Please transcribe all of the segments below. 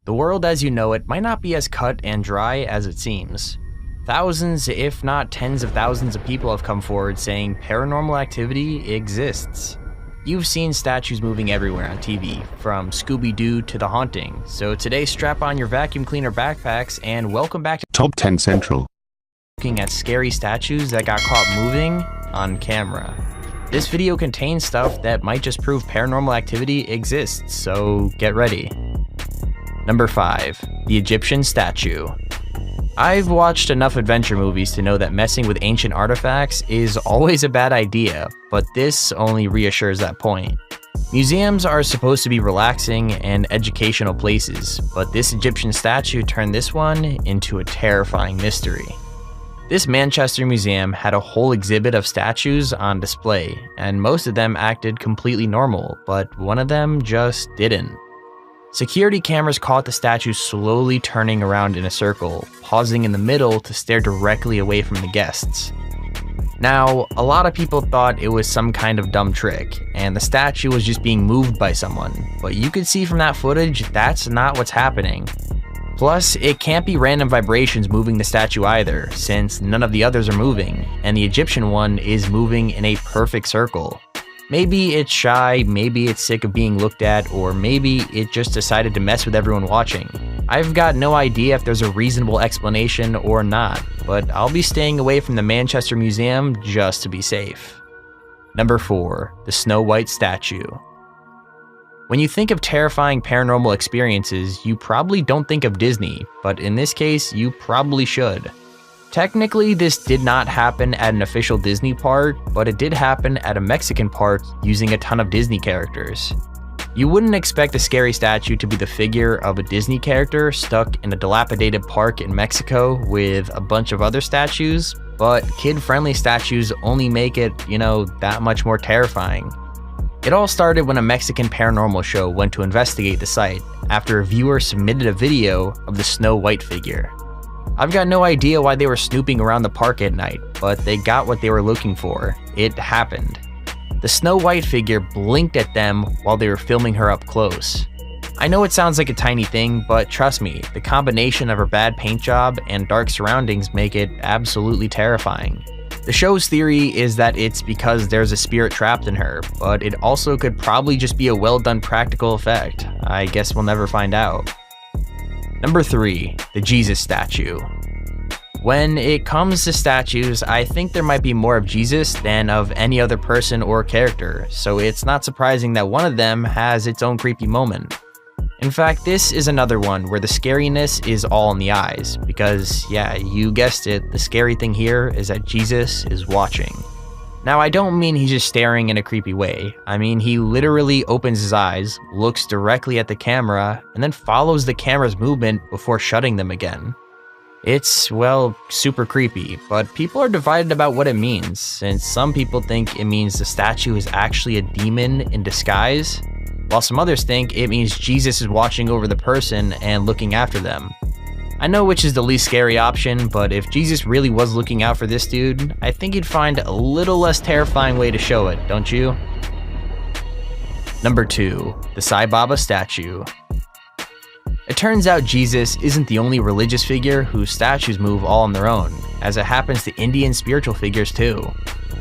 The world as you know it might not be as cut and dry as it seems. Thousands, if not tens of thousands of people have come forward saying paranormal activity exists. You've seen statues moving everywhere on TV, from Scooby-Doo to The Haunting, so today strap on your vacuum cleaner backpacks and welcome back to Top 10 Central. Looking at scary statues that got caught moving on camera. This video contains stuff that might just prove paranormal activity exists, so get ready. Number 5. The Egyptian Statue. I've watched enough adventure movies to know that messing with ancient artifacts is always a bad idea, but this only reassures that point. Museums are supposed to be relaxing and educational places, but this Egyptian statue turned this one into a terrifying mystery. This Manchester museum had a whole exhibit of statues on display, and most of them acted completely normal, but one of them just didn't. Security cameras caught the statue slowly turning around in a circle, pausing in the middle to stare directly away from the guests. Now, a lot of people thought it was some kind of dumb trick, and the statue was just being moved by someone, but you could see from that footage that's not what's happening. Plus, it can't be random vibrations moving the statue either, since none of the others are moving, and the Egyptian one is moving in a perfect circle. Maybe it's shy, maybe it's sick of being looked at, or maybe it just decided to mess with everyone watching. I've got no idea if there's a reasonable explanation or not, but I'll be staying away from the Manchester Museum just to be safe. Number 4. The Snow White Statue. When you think of terrifying paranormal experiences, you probably don't think of Disney, but in this case, you probably should. Technically, this did not happen at an official Disney park, but it did happen at a Mexican park using a ton of Disney characters. You wouldn't expect a scary statue to be the figure of a Disney character stuck in a dilapidated park in Mexico with a bunch of other statues, but kid-friendly statues only make it, that much more terrifying. It all started when a Mexican paranormal show went to investigate the site after a viewer submitted a video of the Snow White figure. I've got no idea why they were snooping around the park at night, but they got what they were looking for. It happened. The Snow White figure blinked at them while they were filming her up close. I know it sounds like a tiny thing, but trust me, the combination of her bad paint job and dark surroundings make it absolutely terrifying. The show's theory is that it's because there's a spirit trapped in her, but it also could probably just be a well-done practical effect. I guess we'll never find out. Number 3. The Jesus Statue. When it comes to statues, I think there might be more of Jesus than of any other person or character, so it's not surprising that one of them has its own creepy moment. In fact, this is another one where the scariness is all in the eyes, because yeah, you guessed it, the scary thing here is that Jesus is watching. Now, I don't mean he's just staring in a creepy way. I mean he literally opens his eyes, looks directly at the camera, and then follows the camera's movement before shutting them again. It's, well, super creepy, but people are divided about what it means, since some people think it means the statue is actually a demon in disguise, while some others think it means Jesus is watching over the person and looking after them. I know which is the least scary option, but if Jesus really was looking out for this dude, I think he'd find a little less terrifying way to show it, don't you? Number 2. The Sai Baba Statue. It turns out Jesus isn't the only religious figure whose statues move all on their own, as it happens to Indian spiritual figures too.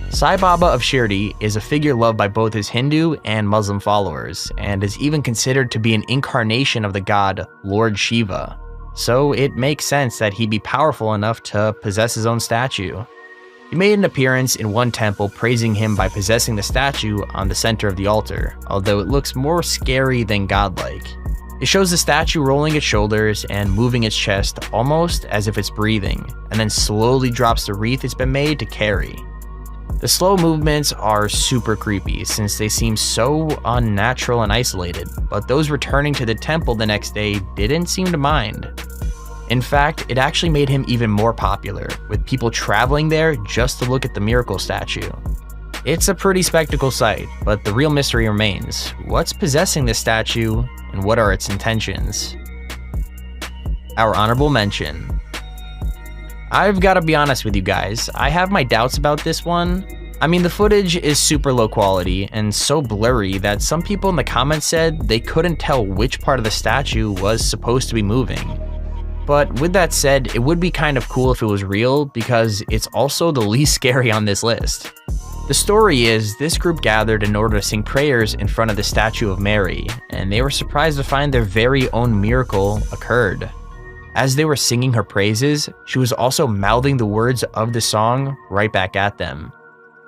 Sai Baba of Shirdi is a figure loved by both his Hindu and Muslim followers, and is even considered to be an incarnation of the god Lord Shiva. So it makes sense that he'd be powerful enough to possess his own statue. He made an appearance in one temple praising him by possessing the statue on the center of the altar, although it looks more scary than godlike. It shows the statue rolling its shoulders and moving its chest almost as if it's breathing, and then slowly drops the wreath it's been made to carry. The slow movements are super creepy since they seem so unnatural and isolated, but those returning to the temple the next day didn't seem to mind. In fact, it actually made him even more popular, with people traveling there just to look at the miracle statue. It's a pretty spectacle sight, but the real mystery remains. What's possessing this statue, and what are its intentions? Our honorable mention. I've got to be honest with you guys, I have my doubts about this one. I mean, the footage is super low quality and so blurry that some people in the comments said they couldn't tell which part of the statue was supposed to be moving. But with that said, it would be kind of cool if it was real because it's also the least scary on this list. The story is, this group gathered in order to sing prayers in front of the statue of Mary, and they were surprised to find their very own miracle occurred. As they were singing her praises, she was also mouthing the words of the song right back at them.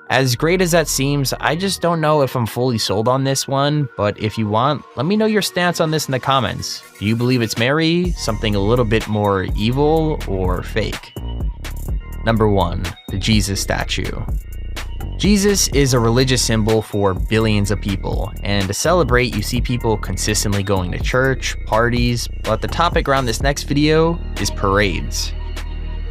As great as that seems, I just don't know if I'm fully sold on this one, but if you want, let me know your stance on this in the comments. Do you believe it's Mary, something a little bit more evil, or fake? Number 1. The Jesus statue. Jesus is a religious symbol for billions of people, and to celebrate, you see people consistently going to church, parties, but the topic around this next video is parades.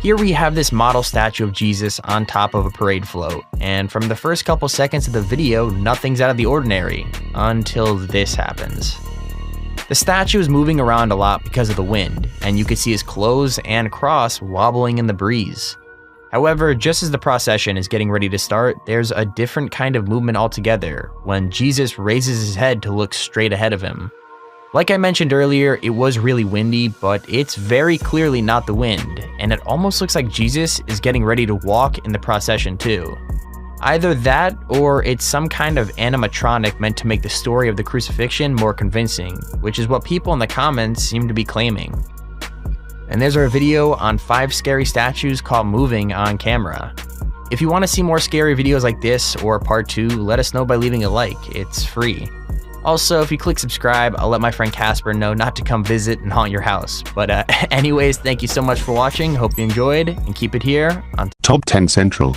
Here we have this model statue of Jesus on top of a parade float, and from the first couple seconds of the video, nothing's out of the ordinary, until this happens. The statue is moving around a lot because of the wind, and you can see his clothes and cross wobbling in the breeze. However, just as the procession is getting ready to start, there's a different kind of movement altogether when Jesus raises his head to look straight ahead of him. Like I mentioned earlier, it was really windy, but it's very clearly not the wind, and it almost looks like Jesus is getting ready to walk in the procession too. Either that, or it's some kind of animatronic meant to make the story of the crucifixion more convincing, which is what people in the comments seem to be claiming. And there's our video on 5 scary statues caught moving on camera. If you want to see more scary videos like this or part 2, let us know by leaving a like, it's free. Also, if you click subscribe, I'll let my friend Casper know not to come visit and haunt your house. But anyways, thank you so much for watching, hope you enjoyed, and keep it here on Top 10 Central.